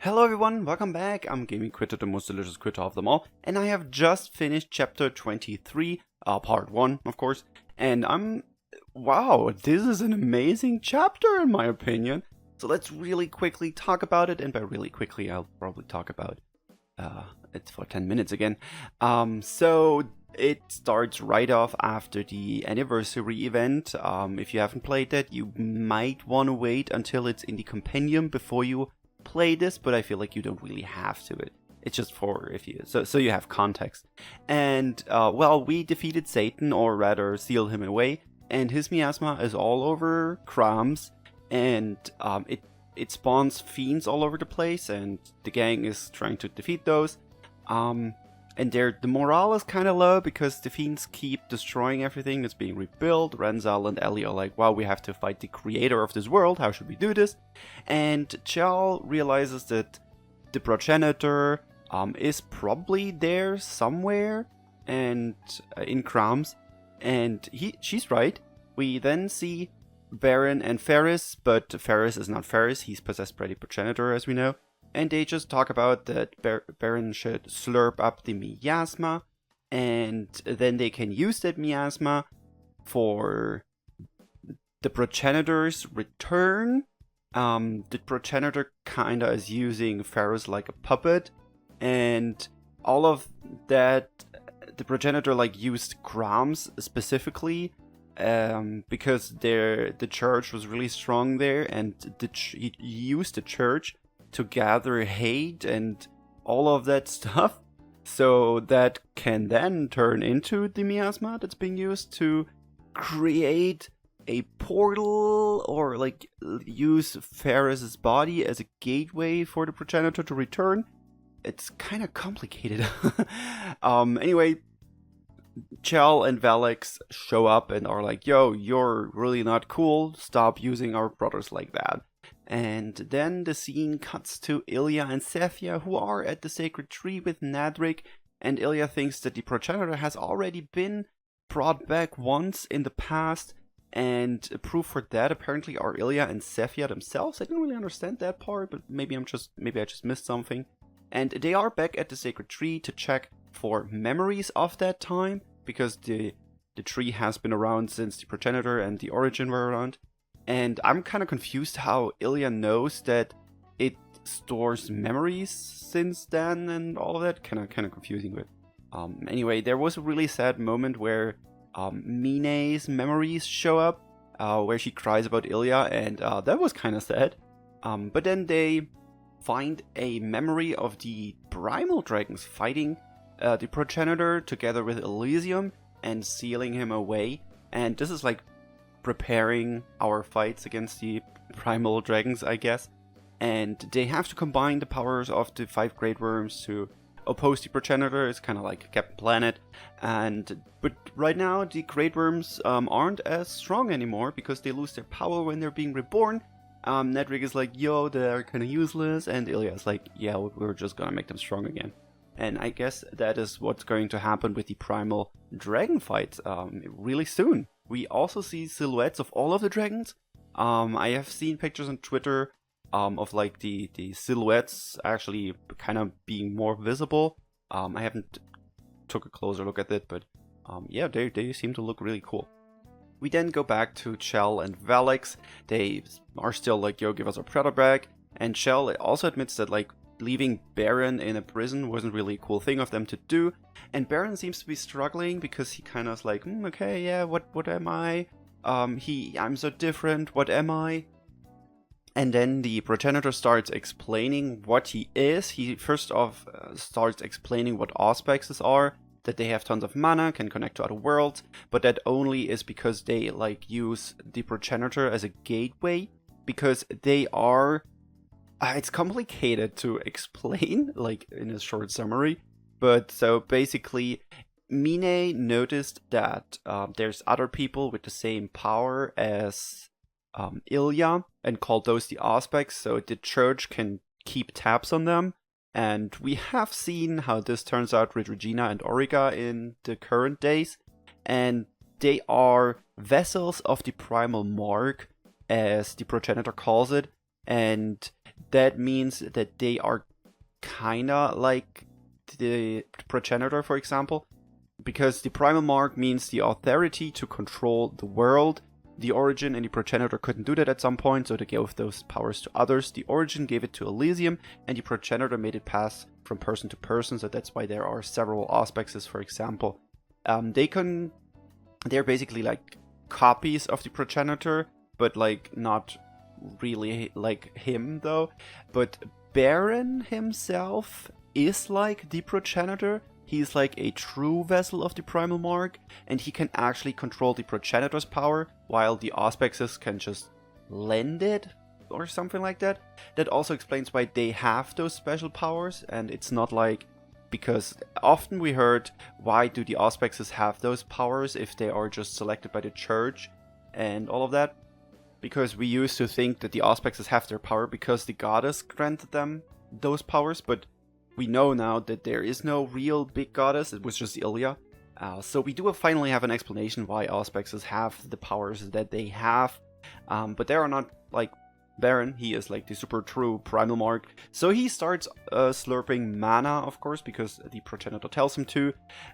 Hello everyone, welcome back. I'm Gaming Quitte, the most delicious Quitte of them all, and I have just finished chapter 23, part 1, of course, and wow, this is an amazing chapter in my opinion. So let's really quickly talk about it, and by really quickly I'll probably talk about it for 10 minutes again. So it starts right off after the anniversary event. If you haven't played that, you might want to wait until it's in the compendium before you play this, but I feel like you don't really have to. It's just for if you so you have context. And well, we defeated Satan, or rather seal him away, and his miasma is all over Krams, and it spawns fiends all over the place, and the gang is trying to defeat those. And the morale is kind of low because the fiends keep destroying everything. It's being rebuilt. Renzal and Ellie are like, wow, we have to fight the creator of this world. How should we do this? And Chal realizes that the progenitor is probably there somewhere and in Krams. And she's right. We then see Baron and Ferris, but Ferris is not Ferris. He's possessed by the progenitor, as we know. And they just talk about that Baron should slurp up the miasma, and then they can use that miasma for the progenitor's return. The progenitor kinda is using Ferris like a puppet, and all of that, the progenitor used Krams specifically, because the church was really strong there, and he used the church to gather hate and all of that stuff, so that can then turn into the miasma that's being used to create a portal, or use Ferris's body as a gateway for the progenitor to return. It's kind of complicated. Anyway, Chal and Valix show up and are like, yo, you're really not cool, stop using our brothers like that. And then the scene cuts to Ilya and Sefia, who are at the sacred tree with Nadrik, and Ilya thinks that the progenitor has already been brought back once in the past, and proof for that apparently are Ilya and Sefia themselves. I don't really understand that part, but maybe I just missed something. And they are back at the sacred tree to check for memories of that time, because the tree has been around since the progenitor and the origin were around. And I'm kind of confused how Ilya knows that it stores memories since then and all of that. Kind of confusing. But anyway, there was a really sad moment where Mine's memories show up, where she cries about Ilya, and that was kind of sad. But then they find a memory of the primal dragons fighting the progenitor together with Elysium and sealing him away. And this is preparing our fights against the primal dragons, I guess. And they have to combine the powers of the 5 great worms to oppose the progenitor. It's kind of like Captain Planet. But right now the great worms aren't as strong anymore because they lose their power when they're being reborn. Nedrick is like, yo, they're kind of useless, and Ilya is like, yeah, we're just gonna make them strong again. And I guess that is what's going to happen with the primal dragon fights really soon. We also see silhouettes of all of the dragons. I have seen pictures on Twitter of the silhouettes actually kind of being more visible. I haven't took a closer look at it, but yeah, they seem to look really cool. We then go back to Chal and Valix. They are still like, yo, give us our predator back. And Chal also admits that leaving Baron in a prison wasn't really a cool thing of them to do. And Baron seems to be struggling because he kind of like, okay, yeah, what am I? I'm so different, what am I? And then the progenitor starts explaining what he is. He first off starts explaining what Auspex are, that they have tons of mana, can connect to other worlds, but that only is because they use the progenitor as a gateway, because they are... it's complicated to explain, in a short summary. But so basically, Mine noticed that there's other people with the same power as Ilya, and called those the Auspex, so the church can keep tabs on them. And we have seen how this turns out with Regina and Origa in the current days. And they are vessels of the primal mark, as the progenitor calls it. And that means that they are kinda like the progenitor, for example, because the primal mark means the authority to control the world. The origin and the progenitor couldn't do that at some point, so they gave those powers to others. The origin gave it to Elysium, and the progenitor made it pass from person to person, so that's why there are several Auspexes, for example. They're basically like copies of the progenitor, but like not really like him though. But Baron himself is like the progenitor. He's like a true vessel of the primal mark, and he can actually control the progenitor's power, while the Auspexes can just lend it, or something like that. That also explains why they have those special powers, and it's not like, because often we heard, why do the Auspexes have those powers if they are just selected by the church, and all of that? Because we used to think that the Auspexes have their power because the goddess granted them those powers, but we know now that there is no real big goddess, it was just Ilya. So we do finally have an explanation why Auspexes have the powers that they have. But they are not like Baron, he is like the super true primal mark. So he starts slurping mana, of course, because the progenitor tells him to.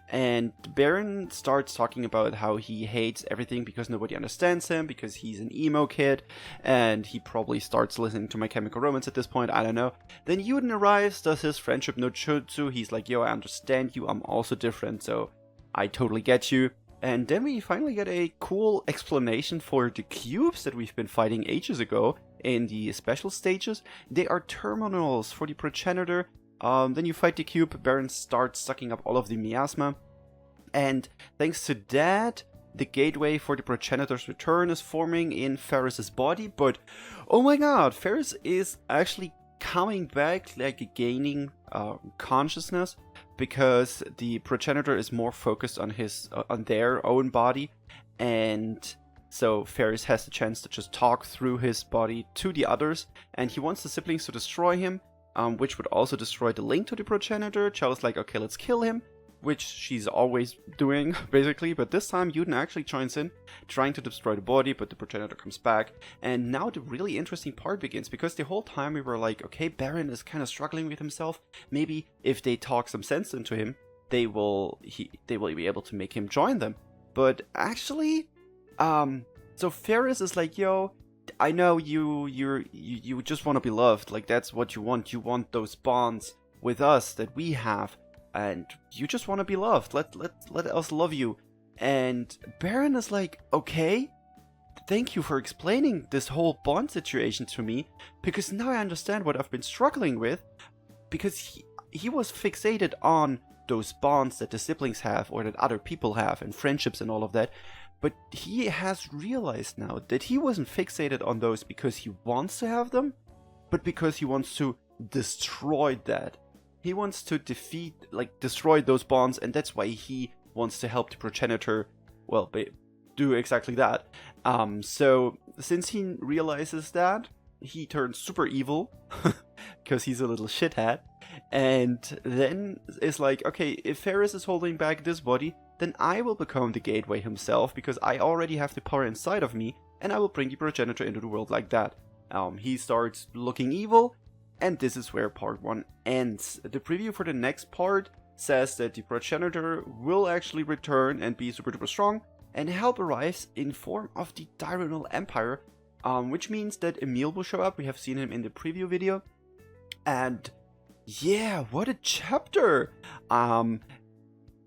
And Baron starts talking about how he hates everything because nobody understands him, because he's an emo kid. And he probably starts listening to My Chemical Romance at this point, I don't know. Then Yuden arrives, does his friendship no jutsu. He's like, yo, I understand you, I'm also different, so I totally get you. And then we finally get a cool explanation for the cubes that we've been fighting ages ago in the special stages. They are terminals for the progenitor. Then you fight the cube, Baron starts sucking up all of the miasma. And thanks to that, the gateway for the progenitor's return is forming in Ferris's body. But oh my god, Ferris is actually coming back, like gaining consciousness, because the progenitor is more focused on their own body, and so Ferris has the chance to just talk through his body to the others, and he wants the siblings to destroy him, which would also destroy the link to the progenitor. Chell's like, okay, let's kill him, which she's always doing, basically, but this time Yuden actually joins in, trying to destroy the body, but the progenitor comes back, and now the really interesting part begins, because the whole time we were like, okay, Baron is kind of struggling with himself, maybe if they talk some sense into him, they will be able to make him join them, but actually, so Ferris is like, yo, I know you just want to be loved, like that's what you want those bonds with us that we have, and you just want to be loved. Let us love you. And Baron is like, okay, thank you for explaining this whole bond situation to me, because now I understand what I've been struggling with, because he was fixated on those bonds that the siblings have, or that other people have, and friendships and all of that. But he has realized now that he wasn't fixated on those because he wants to have them, but because he wants to destroy that. He wants to destroy those bonds, and that's why he wants to help the progenitor, well, do exactly that. So, since he realizes that, he turns super evil, because he's a little shithead, and then is like, okay, if Ferris is holding back this body, then I will become the gateway himself, because I already have the power inside of me, and I will bring the progenitor into the world like that. He starts looking evil, and this is where part 1 ends. The preview for the next part says that the progenitor will actually return and be super duper strong, and help arrives in form of the Diurnal Empire, which means that Emil will show up. We have seen him in the preview video, and yeah, what a chapter!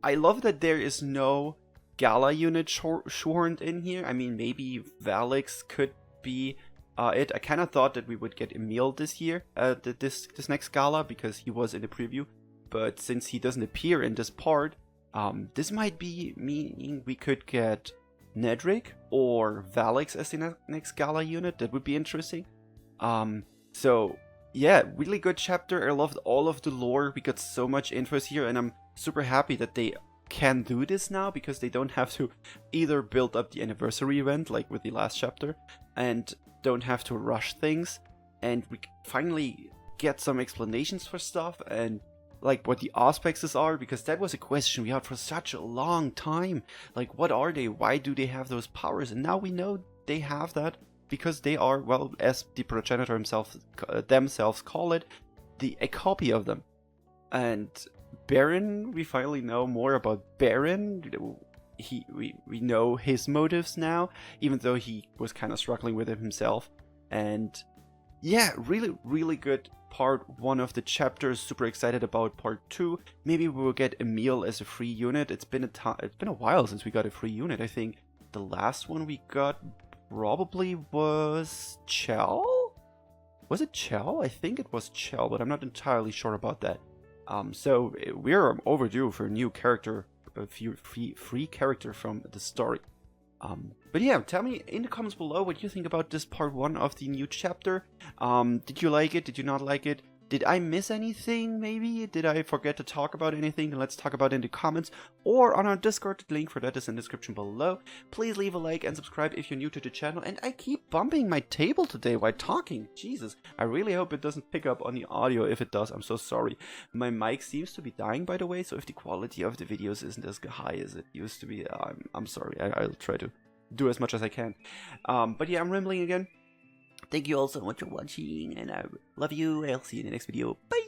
I love that there is no Gala unit shoehorned in here. I mean, maybe Valix could be it. I kind of thought that we would get Emil this year, this next Gala, because he was in the preview. But since he doesn't appear in this part, this might be meaning we could get Nedrick or Valix as the next Gala unit. That would be interesting. So yeah, really good chapter. I loved all of the lore. We got so much info here, and I'm super happy that they can do this now, because they don't have to either build up the anniversary event like with the last chapter, and don't have to rush things, and we finally get some explanations for stuff, and like what the Auspexes are, because that was a question we had for such a long time. Like, what are they? Why do they have those powers? And now we know they have that. because they are, well, as the progenitor themselves call it, a copy of them. And Baron, we finally know more about Baron. We know his motives now, even though he was kind of struggling with it himself. And yeah, really good part 1 of the chapters. Super excited about part 2. Maybe we will get Emil as a free unit. It's been a while since we got a free unit. I think the last one we got probably was Chell. Was it Chell? I think it was Chell, but I'm not entirely sure about that. So we're overdue for a new character, a free character from the story. But yeah, tell me in the comments below what you think about this part 1 of the new chapter. Did you like it? Did you not like it? Did I miss anything, maybe? Did I forget to talk about anything? Let's talk about it in the comments or on our Discord. The link for that is in the description below. Please leave a like and subscribe if you're new to the channel. And I keep bumping my table today while talking. Jesus, I really hope it doesn't pick up on the audio. If it does, I'm so sorry. My mic seems to be dying, by the way, so if the quality of the videos isn't as high as it used to be, I'm sorry. I'll try to do as much as I can. But yeah, I'm rambling again. Thank you all so much for watching, and I love you. I'll see you in the next video. Bye!